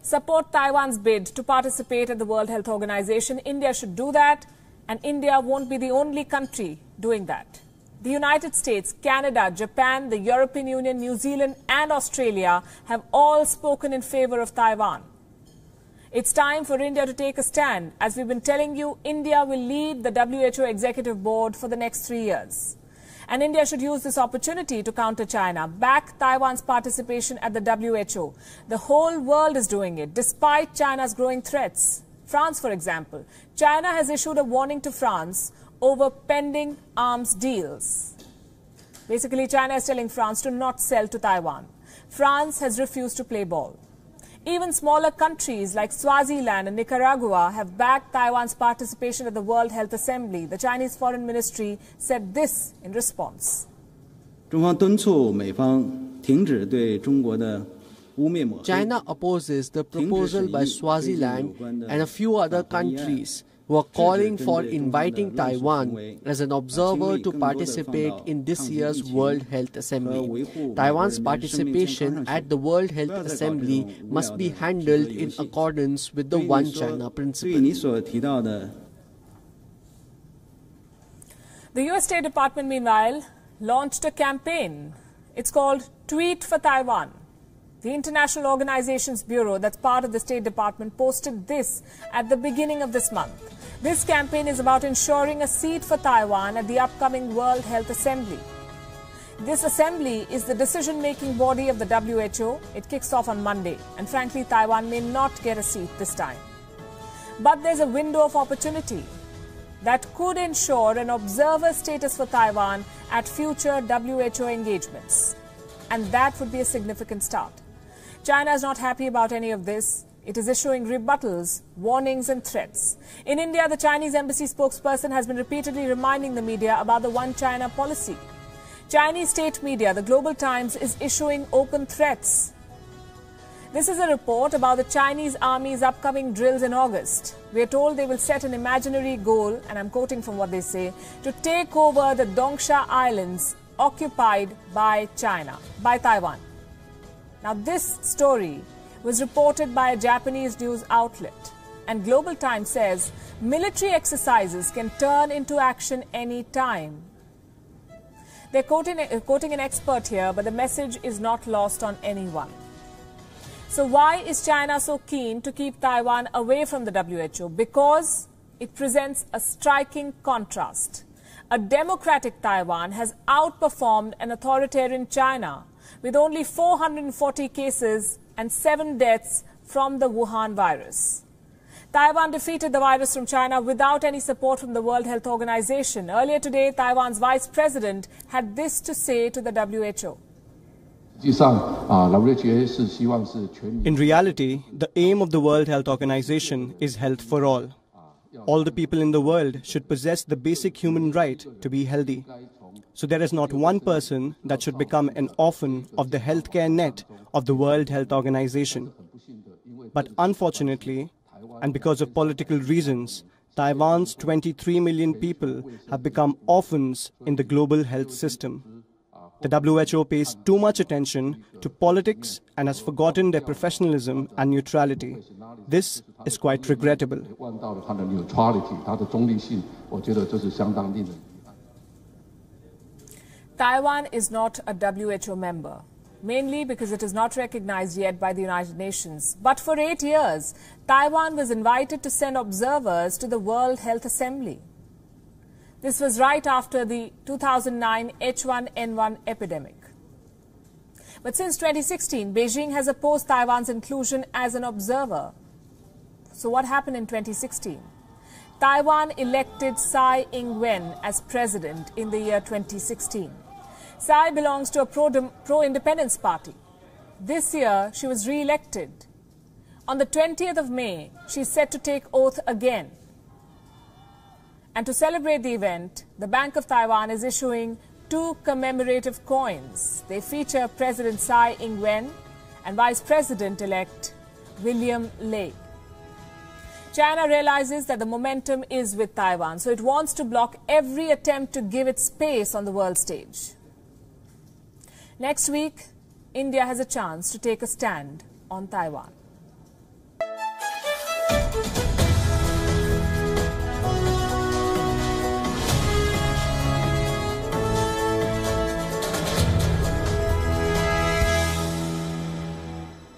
support Taiwan's bid to participate at the World Health Organization. India should do that, and India won't be the only country doing that. The United States, Canada, Japan, the European Union, New Zealand and Australia have all spoken in favor of Taiwan. It's time for India to take a stand. As we've been telling you, India will lead the WHO Executive Board for the next 3 years. And India should use this opportunity to counter China, back Taiwan's participation at the WHO. The whole world is doing it, despite China's growing threats. France, for example. China has issued a warning to France over pending arms deals. Basically, China is telling France to not sell to Taiwan. France has refused to play ball. Even smaller countries like Swaziland and Nicaragua have backed Taiwan's participation at the World Health Assembly. The Chinese Foreign Ministry said this in response. China opposes the proposal by Swaziland and a few other countries who are calling for inviting Taiwan as an observer to participate in this year's World Health Assembly. Taiwan's participation at the World Health Assembly must be handled in accordance with the One China principle. The US State Department, meanwhile, launched a campaign. It's called Tweet for Taiwan. The International Organizations Bureau, that's part of the State Department, posted this at the beginning of this month. This campaign is about ensuring a seat for Taiwan at the upcoming World Health Assembly. This assembly is the decision-making body of the WHO. It kicks off on Monday, and frankly, Taiwan may not get a seat this time. But there's a window of opportunity that could ensure an observer status for Taiwan at future WHO engagements. And that would be a significant start. China is not happy about any of this. It is issuing rebuttals, warnings and threats. In India, the Chinese embassy spokesperson has been repeatedly reminding the media about the One China policy. Chinese state media, the Global Times, is issuing open threats. This is a report about the Chinese Army's upcoming drills in August. We are told they will set an imaginary goal, and I'm quoting from what they say, to take over the Dongsha Islands occupied by Taiwan. Now, this story was reported by a Japanese news outlet, and Global Times says military exercises can turn into action any time. They're quoting an expert here, but the message is not lost on anyone. So why is China so keen to keep Taiwan away from the WHO? Because it presents a striking contrast. A democratic Taiwan has outperformed an authoritarian China with only 440 cases and 7 deaths from the Wuhan virus. Taiwan defeated the virus from China without any support from the World Health Organization. Earlier today, Taiwan's vice president had this to say to the WHO. In reality, the aim of the World Health Organization is health for all. All the people in the world should possess the basic human right to be healthy. So there is not one person that should become an orphan of the healthcare net of the World Health Organization. But unfortunately, and because of political reasons, Taiwan's 23 million people have become orphans in the global health system. The WHO pays too much attention to politics and has forgotten their professionalism and neutrality. This is quite regrettable. Taiwan is not a WHO member, mainly because it is not recognized yet by the United Nations. But for 8 years, Taiwan was invited to send observers to the World Health Assembly. This was right after the 2009 H1N1 epidemic. But since 2016, Beijing has opposed Taiwan's inclusion as an observer. So what happened in 2016? Taiwan elected Tsai Ing-wen as president in the year 2016. Tsai belongs to a pro-independence party. This year, she was re-elected. On the 20th of May, she is set to take oath again. And to celebrate the event, the Bank of Taiwan is issuing 2 commemorative coins. They feature President Tsai Ing-wen and Vice President-elect William Lai. China realizes that the momentum is with Taiwan, so it wants to block every attempt to give it space on the world stage. Next week, India has a chance to take a stand on Taiwan. Taiwan.